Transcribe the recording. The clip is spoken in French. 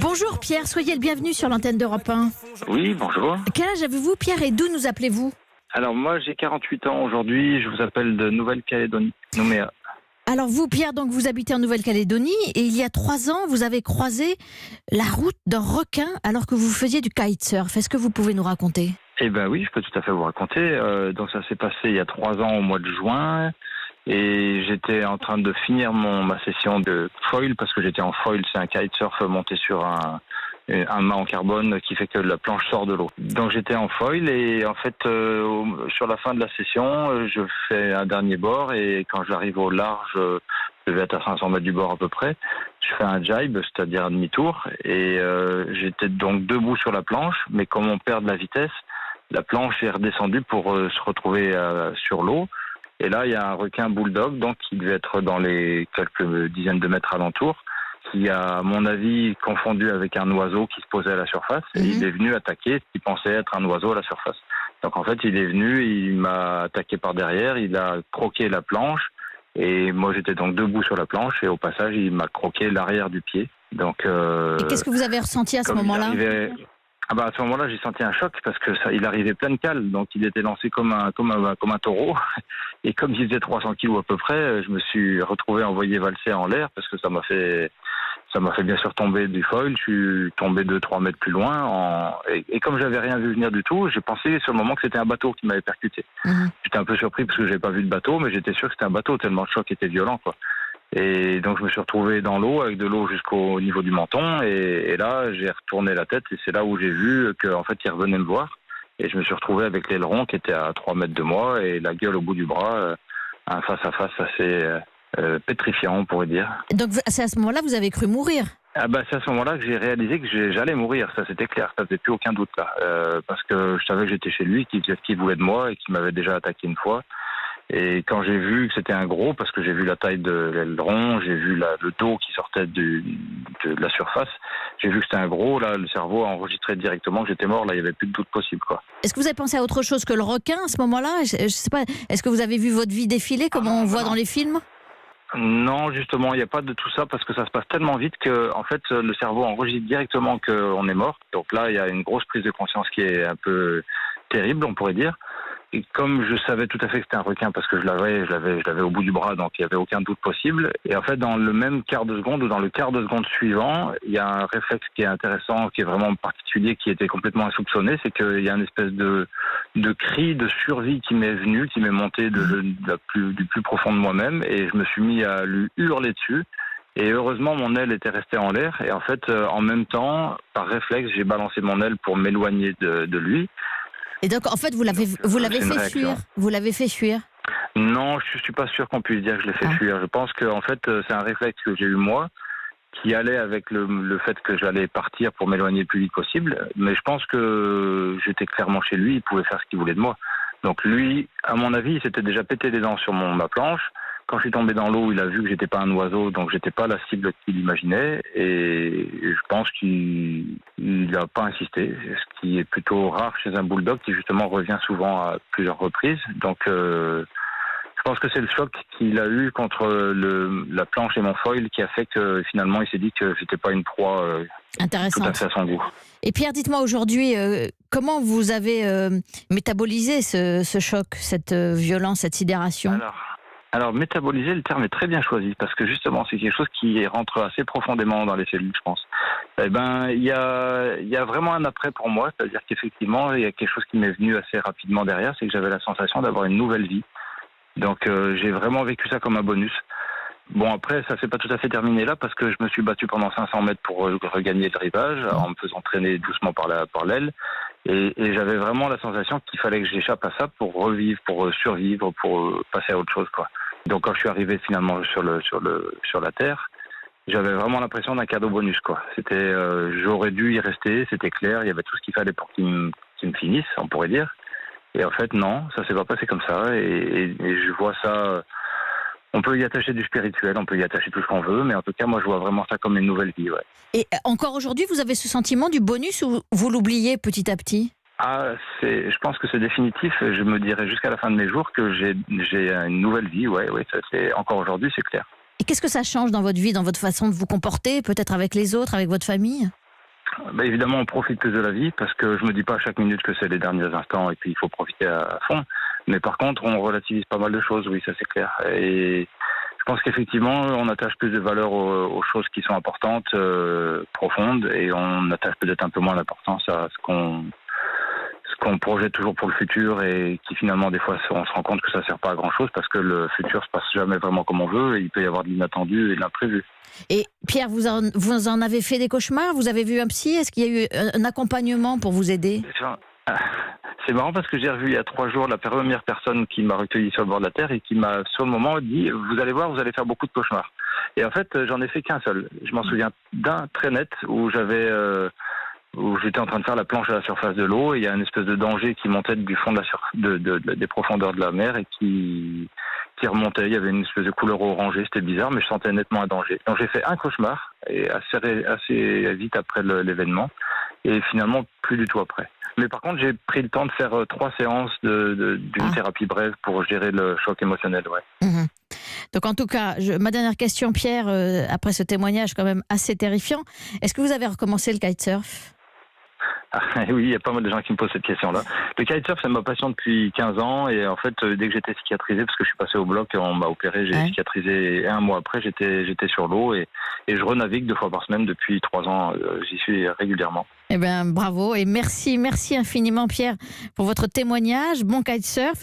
Bonjour Pierre, soyez le bienvenu sur l'antenne d'Europe 1. Oui, bonjour. Quel âge avez-vous Pierre et d'où nous appelez-vous? Alors moi j'ai 48 ans aujourd'hui, je vous appelle de Nouvelle-Calédonie, Nouméa. Alors vous Pierre, donc vous habitez en Nouvelle-Calédonie et il y a 3 ans, vous avez croisé la route d'un requin alors que vous faisiez du kitesurf. Est-ce que vous pouvez nous raconter? Eh ben oui, je peux tout à fait vous raconter. Donc ça s'est passé il y a 3 ans au mois de juin et j'étais en train de finir ma session de foil parce que j'étais en foil, c'est un kitesurf monté sur un mât en carbone qui fait que la planche sort de l'eau. Donc j'étais en foil et en fait sur la fin de la session, je fais un dernier bord et quand j'arrive au large, je vais être à 500 mètres du bord à peu près, je fais un jibe, c'est-à-dire un demi-tour et j'étais donc debout sur la planche, mais comme on perd de la vitesse, la planche est redescendue pour se retrouver sur l'eau. Et là, il y a un requin bulldog, donc qui devait être dans les quelques dizaines de mètres alentour, qui a, à mon avis, confondu avec un oiseau qui se posait à la surface. Et il est venu attaquer ce qu'il pensait être un oiseau à la surface. Donc en fait, il est venu, il m'a attaqué par derrière, il a croqué la planche. Et moi, j'étais donc debout sur la planche. Et au passage, il m'a croqué l'arrière du pied. Donc, Et qu'est-ce que vous avez ressenti à ce moment-là? À ce moment-là, j'ai senti un choc parce que il arrivait pleine cale, donc il était lancé comme un taureau. Et comme il faisait 300 kilos à peu près, je me suis retrouvé envoyé valser en l'air parce que ça m'a fait bien sûr tomber du foil. Je suis tombé 2-3 mètres plus loin. Et comme j'avais rien vu venir du tout, j'ai pensé sur le moment que c'était un bateau qui m'avait percuté. J'étais un peu surpris parce que j'avais pas vu de bateau, mais j'étais sûr que c'était un bateau tellement le choc était violent, quoi. Et donc je me suis retrouvé dans l'eau avec de l'eau jusqu'au niveau du menton et là j'ai retourné la tête et c'est là où j'ai vu qu'en fait il revenait me voir et je me suis retrouvé avec l'aileron qui était à 3 mètres de moi et la gueule au bout du bras, un face à face assez pétrifiant on pourrait dire. Donc c'est à ce moment-là que vous avez cru mourir? C'est à ce moment-là que j'ai réalisé que j'allais mourir, ça c'était clair, ça faisait plus aucun doute là, parce que je savais que j'étais chez lui, qu'il faisait ce qu'il voulait de moi et qu'il m'avait déjà attaqué une fois. Et quand j'ai vu que c'était un gros, parce que j'ai vu la taille de l'aileron, j'ai vu le dos qui sortait de la surface, j'ai vu que c'était un gros, là le cerveau a enregistré directement que j'étais mort, là il n'y avait plus de doute possible, quoi. Est-ce que vous avez pensé à autre chose que le requin à ce moment-là? Je sais pas, est-ce que vous avez vu votre vie défiler comme on voit dans les films? Non, justement, il n'y a pas de tout ça parce que ça se passe tellement vite que, en fait, le cerveau enregistre directement qu'on est mort. Donc là, il y a une grosse prise de conscience qui est un peu terrible, on pourrait dire. Et comme je savais tout à fait que c'était un requin parce que je l'avais au bout du bras, donc il n'y avait aucun doute possible. Et en fait, dans le même quart de seconde ou dans le quart de seconde suivant, il y a un réflexe qui est intéressant, qui est vraiment particulier, qui était complètement insoupçonné, c'est qu'il y a une espèce de cri de survie qui m'est venu, qui m'est monté du plus profond de moi-même, et je me suis mis à lui hurler dessus. Et heureusement, mon aile était restée en l'air. Et en fait, en même temps, par réflexe, j'ai balancé mon aile pour m'éloigner de lui. Et donc, en fait, vous l'avez fait fuir. Vous l'avez fait fuir. Non, je suis pas sûr qu'on puisse dire que je l'ai fait fuir. Je pense que en fait, c'est un réflexe que j'ai eu moi, qui allait avec le fait que j'allais partir pour m'éloigner le plus vite possible. Mais je pense que j'étais clairement chez lui, il pouvait faire ce qu'il voulait de moi. Donc lui, à mon avis, il s'était déjà pété les dents sur ma planche. Quand je suis tombé dans l'eau, il a vu que j'étais pas un oiseau, donc j'étais pas la cible qu'il imaginait. Et je pense qu'il n'a pas insisté, ce qui est plutôt rare chez un bulldog qui justement revient souvent à plusieurs reprises. Donc je pense que c'est le choc qu'il a eu contre la planche et mon foil qui a fait que finalement il s'est dit que j'étais pas une proie tout à fait à son goût. Et Pierre, dites-moi aujourd'hui, comment vous avez métabolisé ce choc, cette violence, cette sidération? Alors, métaboliser, le terme est très bien choisi parce que justement, c'est quelque chose qui rentre assez profondément dans les cellules, je pense. Il y a vraiment un après pour moi, c'est-à-dire qu'effectivement, il y a quelque chose qui m'est venu assez rapidement derrière, c'est que j'avais la sensation d'avoir une nouvelle vie. Donc, j'ai vraiment vécu ça comme un bonus. Bon, après, ça s'est pas tout à fait terminé là parce que je me suis battu pendant 500 mètres pour regagner le rivage en me faisant traîner doucement par l'aile. Et j'avais vraiment la sensation qu'il fallait que j'échappe à ça pour revivre, pour survivre, pour passer à autre chose, quoi. Donc quand je suis arrivé finalement sur la terre, j'avais vraiment l'impression d'un cadeau bonus, quoi. C'était, j'aurais dû y rester, c'était clair, il y avait tout ce qu'il fallait pour qu'il me finisse, on pourrait dire. Et en fait non, ça s'est pas passé comme ça. Et je vois ça. On peut y attacher du spirituel, on peut y attacher tout ce qu'on veut, mais en tout cas, moi, je vois vraiment ça comme une nouvelle vie, ouais. Et encore aujourd'hui, vous avez ce sentiment du bonus ou vous l'oubliez petit à petit? Je pense que c'est définitif. Je me dirais jusqu'à la fin de mes jours que j'ai une nouvelle vie, ouais, ça c'est encore aujourd'hui, c'est clair. Et qu'est-ce que ça change dans votre vie, dans votre façon de vous comporter, peut-être avec les autres, avec votre famille? Évidemment, on profite plus de la vie parce que je me dis pas à chaque minute que c'est les derniers instants et puis il faut profiter à fond. Mais par contre, on relativise pas mal de choses, oui, ça c'est clair. Et je pense qu'effectivement, on attache plus de valeur aux choses qui sont importantes, profondes, et on attache peut-être un peu moins d'importance à ce qu'on projette toujours pour le futur et qui finalement des fois on se rend compte que ça sert pas à grand chose parce que le futur se passe jamais vraiment comme on veut et il peut y avoir de l'inattendu et de l'imprévu. Et Pierre, vous en avez fait des cauchemars? Vous avez vu un psy? Est-ce qu'il y a eu un accompagnement pour vous aider? C'est marrant parce que j'ai revu il y a 3 jours la première personne qui m'a recueilli sur le bord de la terre et qui m'a sur le moment dit vous allez voir, vous allez faire beaucoup de cauchemars. Et en fait j'en ai fait qu'un seul. Je m'en souviens d'un très net où j'étais en train de faire la planche à la surface de l'eau et il y a une espèce de danger qui montait du fond des profondeurs de la mer et qui remontait. Il y avait une espèce de couleur orangée, c'était bizarre, mais je sentais nettement un danger. Donc j'ai fait un cauchemar et assez vite après l'événement et finalement plus du tout après. Mais par contre, j'ai pris le temps de faire 3 séances d'une thérapie brève pour gérer le choc émotionnel. Ouais. Mmh. Donc en tout cas, ma dernière question, Pierre, après ce témoignage quand même assez terrifiant, est-ce que vous avez recommencé le kitesurf? Oui, il y a pas mal de gens qui me posent cette question-là. Le kitesurf, c'est ma passion depuis 15 ans et en fait, dès que j'étais cicatrisé, parce que je suis passé au bloc, on m'a opéré, j'ai cicatrisé et 1 mois après, j'étais sur l'eau et je renavigue 2 fois par semaine depuis 3 ans, j'y suis régulièrement. Eh bien, bravo et merci infiniment Pierre pour votre témoignage. Bon kitesurf.